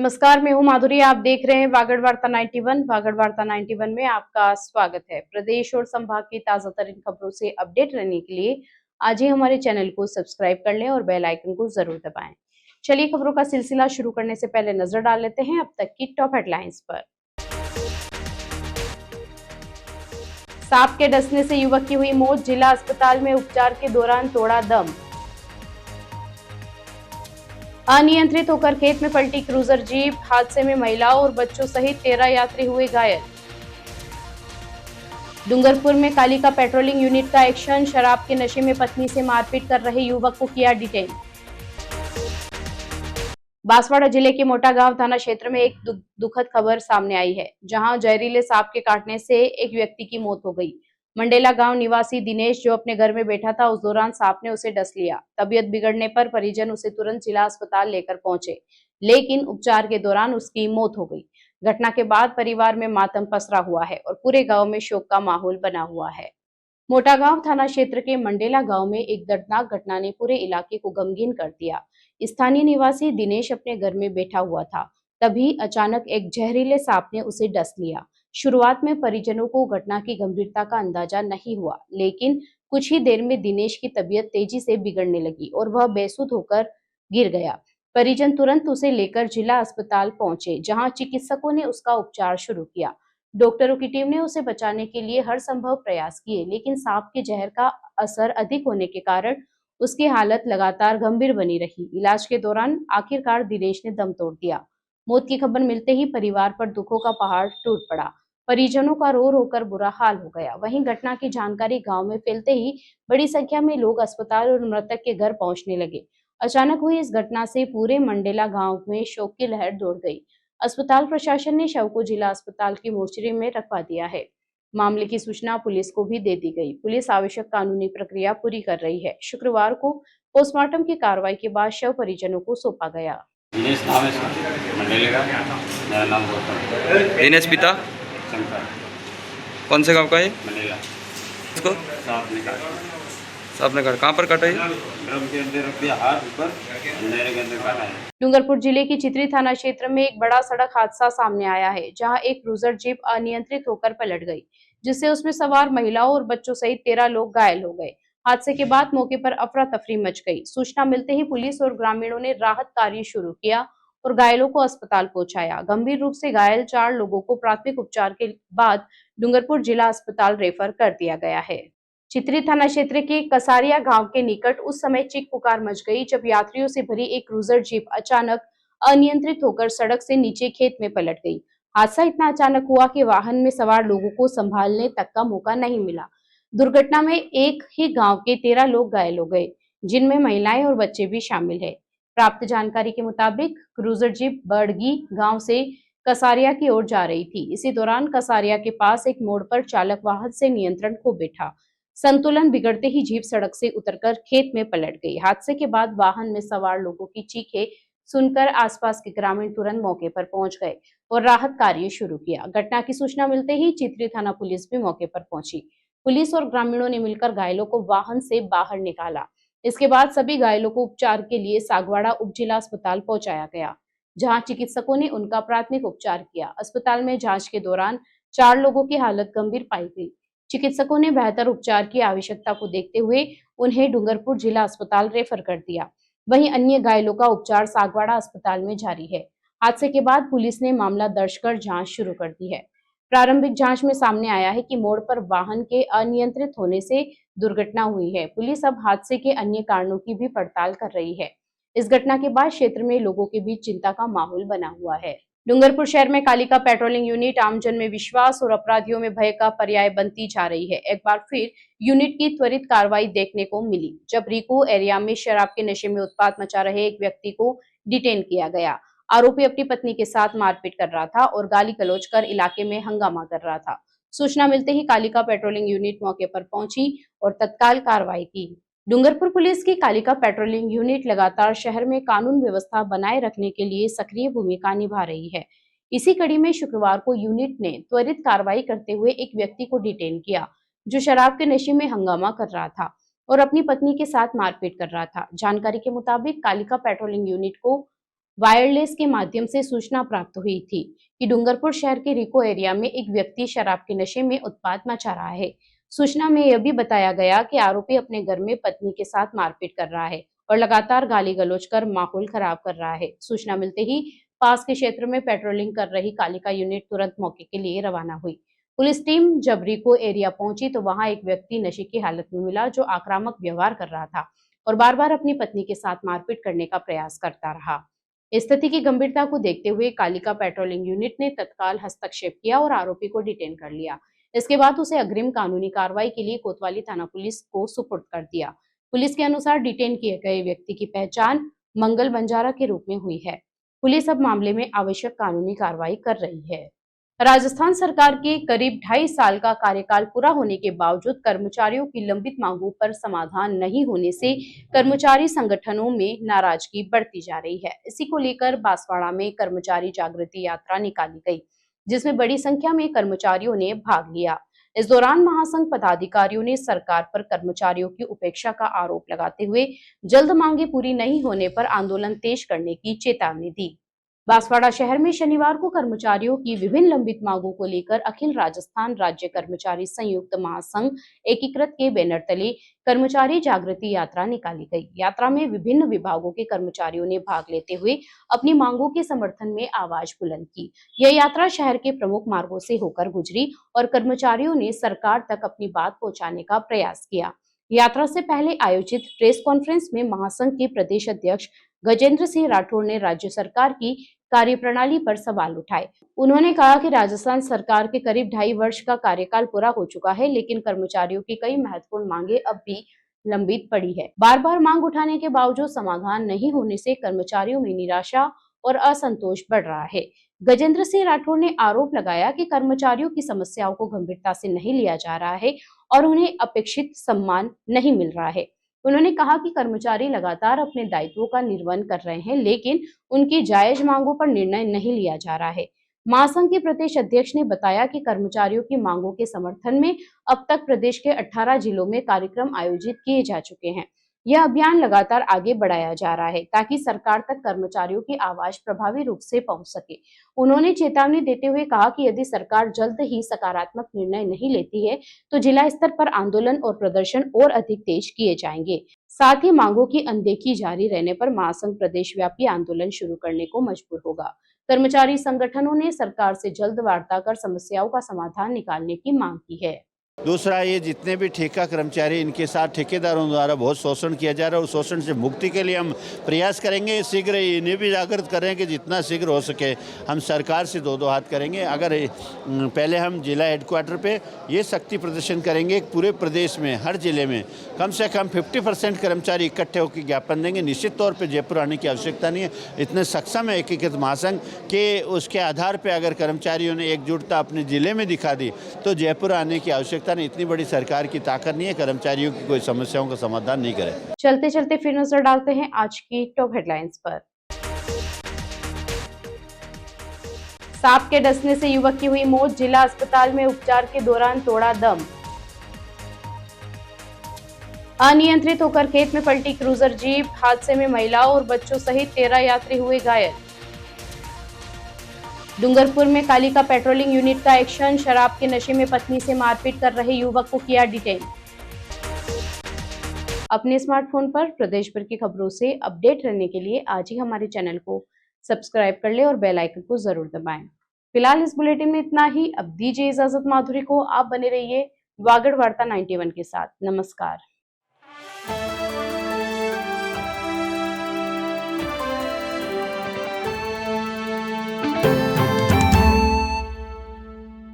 नमस्कार, मैं हूं माधुरी। आप देख रहे हैं वागड़ वार्ता 91। वागड़ वार्ता 91 में आपका स्वागत है। प्रदेश और संभाग की ताजा तरीन खबरों से अपडेट रहने के लिए आज ही हमारे चैनल को सब्सक्राइब कर लें और बेल आइकन को जरूर दबाएं। चलिए खबरों का सिलसिला शुरू करने से पहले नजर डाल लेते हैं अब तक की टॉप हेडलाइंस पर। सांप के डसने से युवक की हुई मौत, जिला अस्पताल में उपचार के दौरान तोड़ा दम। अनियंत्रित होकर खेत में पलटी क्रूजर जीप, हादसे में महिलाओं और बच्चों सहित 13 यात्री हुए घायल। डूंगरपुर में कालिका पेट्रोलिंग यूनिट का एक्शन, शराब के नशे में पत्नी से मारपीट कर रहे युवक को किया डिटेन। बांसवाड़ा जिले के मोटा गांव थाना क्षेत्र में एक दुखद खबर सामने आई है, जहां जहरीले सांप के काटने से एक व्यक्ति की मौत हो गई। मंडेला गांव निवासी दिनेश जो अपने घर में बैठा था, उस दौरान सांप ने उसे डस लिया। तबीयत बिगड़ने पर परिजन उसे तुरंत जिला अस्पताल लेकर पहुंचे, लेकिन उपचार के दौरान उसकी मौत हो गई। घटना के बाद परिवार में मातम पसरा हुआ है और पूरे गांव में शोक का माहौल बना हुआ है। मोटागांव थाना क्षेत्र के मंडेला गांव में एक दर्दनाक घटना ने पूरे इलाके को गमगीन कर दिया। स्थानीय निवासी दिनेश अपने घर में बैठा हुआ था, तभी अचानक एक जहरीले सांप ने उसे डस लिया। शुरुआत में परिजनों को घटना की गंभीरता का अंदाजा नहीं हुआ, लेकिन कुछ ही देर में दिनेश की तबीयत तेजी से बिगड़ने लगी और वह बेसुध होकर गिर गया। परिजन तुरंत उसे लेकर जिला अस्पताल पहुंचे, जहां चिकित्सकों ने उसका उपचार शुरू किया। डॉक्टरों की टीम ने उसे बचाने के लिए हर संभव प्रयास किए, लेकिन सांप के जहर का असर अधिक होने के कारण उसकी हालत लगातार गंभीर बनी रही। इलाज के दौरान आखिरकार दिनेश ने दम तोड़ दिया। मौत की खबर मिलते ही परिवार पर दुखों का पहाड़ टूट पड़ा। परिजनों का रो रो कर बुरा हाल हो गया। वहीं घटना की जानकारी गांव में फैलते ही बड़ी संख्या में लोग अस्पताल और मृतक के घर पहुंचने लगे। अचानक हुई इस घटना से पूरे मंडेला गांव में शोक की लहर दौड़ गई। अस्पताल प्रशासन ने शव को जिला अस्पताल की मोर्चरी में रखवा दिया है। मामले की सूचना पुलिस को भी दे दी गई। पुलिस आवश्यक कानूनी प्रक्रिया पूरी कर रही है। शुक्रवार को पोस्टमार्टम की कार्रवाई के बाद शव परिजनों को सौंपा गया। दिनेश नाम है सर, मंडेले का। मेरा नाम गौतम। दिनेश पिता शंकर। कौन से गांव का है? मंडेला। इसको सांप ने काटा। सांप ने काटा? कहाँ पर काटा है? ड्रम के अंदर रख दिया, हाथ ऊपर, अंधेरे के अंदर काटा है। डूंगरपुर जिले की चितरी थाना क्षेत्र में एक बड़ा सड़क हादसा सामने आया है, जहां एक क्रूजर जीप अनियंत्रित होकर पलट गई, जिससे उसमें सवार महिलाओं और बच्चों सहित 13 लोग घायल हो गए। हादसे के बाद मौके पर अफरा तफरी मच गई। सूचना मिलते ही पुलिस और ग्रामीणों ने राहत कार्य शुरू किया और घायलों को अस्पताल पहुंचाया। गंभीर रूप से घायल 4 लोगों को प्राथमिक उपचार के बाद डूंगरपुर जिला अस्पताल रेफर कर दिया गया है। चितरी थाना क्षेत्र के कसारिया गांव के निकट उस समय चीख पुकार मच गई, जब यात्रियों से भरी एक क्रूजर जीप अचानक अनियंत्रित होकर सड़क से नीचे खेत में पलट गई। हादसा इतना अचानक हुआ कि वाहन में सवार लोगों को संभालने तक का मौका नहीं मिला। दुर्घटना में एक ही गांव के 13 लोग घायल हो गए, जिनमें महिलाएं और बच्चे भी शामिल है। प्राप्त जानकारी के मुताबिक क्रूजर जीप बड़गी गांव से कसारिया की ओर जा रही थी। इसी दौरान कसारिया के पास एक मोड़ पर चालक वाहन से नियंत्रण खो बैठा। संतुलन बिगड़ते ही जीप सड़क से उतरकर खेत में पलट गई। हादसे के बाद वाहन में सवार लोगों की चीखें सुनकर आसपास के ग्रामीण तुरंत मौके पर पहुंच गए और राहत कार्य शुरू किया। घटना की सूचना मिलते ही चितरी थाना पुलिस भी मौके पर पहुंची। पुलिस और ग्रामीणों ने मिलकर घायलों को वाहन से बाहर निकाला। इसके बाद सभी घायलों को उपचार के लिए सागवाड़ा उप जिला अस्पताल पहुंचाया गया, जहां चिकित्सकों ने उनका प्राथमिक उपचार किया। अस्पताल में जांच के दौरान 4 लोगों की हालत गंभीर पाई गई। चिकित्सकों ने बेहतर उपचार की आवश्यकता को देखते हुए उन्हें डूंगरपुर जिला अस्पताल रेफर कर दिया। वहीं अन्य घायलों का उपचार सागवाड़ा अस्पताल में जारी है। हादसे के बाद पुलिस ने मामला दर्ज कर जांच शुरू कर दी है। प्रारंभिक जांच में सामने आया है कि मोड़ पर वाहन के अनियंत्रित होने से दुर्घटना हुई है। पुलिस अब हादसे के अन्य कारणों की भी पड़ताल कर रही है। इस घटना के बाद क्षेत्र में लोगों के बीच चिंता का माहौल बना हुआ है। डूंगरपुर शहर में कालिका पेट्रोलिंग यूनिट आमजन में विश्वास और अपराधियों में भय का पर्याय बनती जा रही है। एक बार फिर यूनिट की त्वरित कार्रवाई देखने को मिली, जब रिको एरिया में शराब के नशे में उत्पात मचा रहे एक व्यक्ति को डिटेन किया गया। आरोपी अपनी पत्नी के साथ मारपीट कर रहा था और गाली गलौज कर इलाके में हंगामा कर रहा था। सूचना मिलते ही कालिका पेट्रोलिंग यूनिट मौके पर पहुंची और तत्काल कार्रवाई की। डूंगरपुर पुलिस की कालिका पेट्रोलिंग यूनिट लगातार शहर में कानून व्यवस्था बनाए रखने के लिए सक्रिय भूमिका निभा रही है। इसी कड़ी में शुक्रवार को यूनिट ने त्वरित कार्रवाई करते हुए एक व्यक्ति को डिटेन किया, जो शराब के नशे में हंगामा कर रहा था और अपनी पत्नी के साथ मारपीट कर रहा था। जानकारी के मुताबिक कालिका पेट्रोलिंग यूनिट को वायरलेस के माध्यम से सूचना प्राप्त हुई थी कि डूंगरपुर शहर के रिको एरिया में एक व्यक्ति शराब के नशे में उत्पात मचा रहा है। सूचना में यह भी बताया गया कि आरोपी अपने घर में पत्नी के साथ मारपीट कर रहा है और लगातार गाली गलौज कर माहौल खराब कर रहा है। सूचना मिलते ही पास के क्षेत्र में पेट्रोलिंग कर रही कालिका यूनिट तुरंत मौके के लिए रवाना हुई। पुलिस टीम जब रिको एरिया पहुंची तो वहां एक व्यक्ति नशे की हालत में मिला जो आक्रामक व्यवहार कर रहा था और बार बार अपनी पत्नी के साथ मारपीट करने का प्रयास करता रहा। स्थिति की गंभीरता को देखते हुए कालिका पेट्रोलिंग यूनिट ने तत्काल हस्तक्षेप किया और आरोपी को डिटेन कर लिया। इसके बाद उसे अग्रिम कानूनी कार्रवाई के लिए कोतवाली थाना पुलिस को सुपुर्द कर दिया। पुलिस के अनुसार डिटेन किए गए व्यक्ति की पहचान मंगल बंजारा के रूप में हुई है। पुलिस अब मामले में आवश्यक कानूनी कार्रवाई कर रही है। राजस्थान सरकार के करीब 2.5 साल का कार्यकाल पूरा होने के बावजूद कर्मचारियों की लंबित मांगों पर समाधान नहीं होने से कर्मचारी संगठनों में नाराजगी बढ़ती जा रही है। इसी को लेकर बांसवाड़ा में कर्मचारी जागृति यात्रा निकाली गई, जिसमें बड़ी संख्या में कर्मचारियों ने भाग लिया। इस दौरान महासंघ पदाधिकारियों ने सरकार पर कर्मचारियों की उपेक्षा का आरोप लगाते हुए जल्द मांगे पूरी नहीं होने पर आंदोलन तेज करने की चेतावनी दी। बांसवाड़ा शहर में शनिवार को कर्मचारियों की विभिन्न लंबित मांगों को लेकर अखिल राजस्थान राज्य कर्मचारी संयुक्त महासंघ एकीकृत के बैनर तले कर्मचारी जागृति यात्रा निकाली गई। यात्रा में विभिन्न विभागों के कर्मचारियों ने भाग लेते हुए अपनी मांगों के समर्थन में आवाज बुलंद की। यह यात्रा शहर के प्रमुख मार्गों से होकर गुजरी और कर्मचारियों ने सरकार तक अपनी बात पहुंचाने का प्रयास किया। यात्रा से पहले आयोजित प्रेस कॉन्फ्रेंस में महासंघ के प्रदेश अध्यक्ष गजेंद्र सिंह राठौड़ ने राज्य सरकार की कार्यप्रणाली पर सवाल उठाए। उन्होंने कहा कि राजस्थान सरकार के करीब 2.5 वर्ष का कार्यकाल पूरा हो चुका है, लेकिन कर्मचारियों की कई महत्वपूर्ण मांगे अब भी लंबित पड़ी है। बार बार मांग उठाने के बावजूद समाधान नहीं होने से कर्मचारियों में निराशा और असंतोष बढ़ रहा है। गजेंद्र सिंह राठौड़ ने आरोप लगाया कि कर्मचारियों की समस्याओं को गंभीरता से नहीं लिया जा रहा है और उन्हें अपेक्षित सम्मान नहीं मिल रहा है। उन्होंने कहा कि कर्मचारी लगातार अपने दायित्वों का निर्वहन कर रहे हैं, लेकिन उनकी जायज मांगों पर निर्णय नहीं लिया जा रहा है। महासंघ के प्रदेश अध्यक्ष ने बताया कि कर्मचारियों की मांगों के समर्थन में अब तक प्रदेश के 18 जिलों में कार्यक्रम आयोजित किए जा चुके हैं। यह अभियान लगातार आगे बढ़ाया जा रहा है ताकि सरकार तक कर्मचारियों की आवाज प्रभावी रूप से पहुंच सके। उन्होंने चेतावनी देते हुए कहा कि यदि सरकार जल्द ही सकारात्मक निर्णय नहीं लेती है तो जिला स्तर पर आंदोलन और प्रदर्शन और अधिक तेज किए जाएंगे। साथ ही मांगों की अनदेखी जारी रहने पर महासंघ प्रदेश व्यापी आंदोलन शुरू करने को मजबूर होगा। कर्मचारी संगठनों ने सरकार से जल्द वार्ता कर समस्याओं का समाधान निकालने की मांग की है। दूसरा, ये जितने भी ठेका कर्मचारी इनके साथ ठेकेदारों द्वारा बहुत शोषण किया जा रहा है, उस शोषण से मुक्ति के लिए हम प्रयास करेंगे। शीघ्र इन्हें भी जागृत करें कि जितना शीघ्र हो सके हम सरकार से दो हाथ करेंगे। अगर पहले हम जिला हेडक्वार्टर पे ये शक्ति प्रदर्शन करेंगे, पूरे प्रदेश में हर जिले में कम से कम 50% कर्मचारी इकट्ठे होकर ज्ञापन देंगे। निश्चित तौर पर जयपुर आने की आवश्यकता नहीं है, इतने सक्षम है एकीकृत महासंघ के उसके आधार पर अगर कर्मचारियों ने एकजुटता अपने जिले में दिखा दी तो जयपुर आने की आवश्यकता नहीं। इतनी बड़ी सरकार की ताकत नहीं है कर्मचारियों की कोई समस्याओं का समाधान नहीं करे। चलते चलते फिर नजर डालते हैं आज की टॉप हेडलाइंस पर। सांप के डसने से युवक की हुई मौत, जिला अस्पताल में उपचार के दौरान तोड़ा दम। अनियंत्रित होकर खेत में पलटी क्रूजर जीप, हादसे में महिलाओं और बच्चों सहित 13 यात्री हुए घायल। डूंगरपुर में कालिका पेट्रोलिंग यूनिट का एक्शन, शराब के नशे में पत्नी से मारपीट कर रहे युवक को किया डिटेन। अपने स्मार्टफोन पर प्रदेश भर की खबरों से अपडेट रहने के लिए आज ही हमारे चैनल को सब्सक्राइब कर ले और बेल आइकन को जरूर दबाएं। फिलहाल इस बुलेटिन में इतना ही। अब दीजिए इजाजत माधुरी को। आप बने रहिए वागड़ वार्ता 91 के साथ। नमस्कार।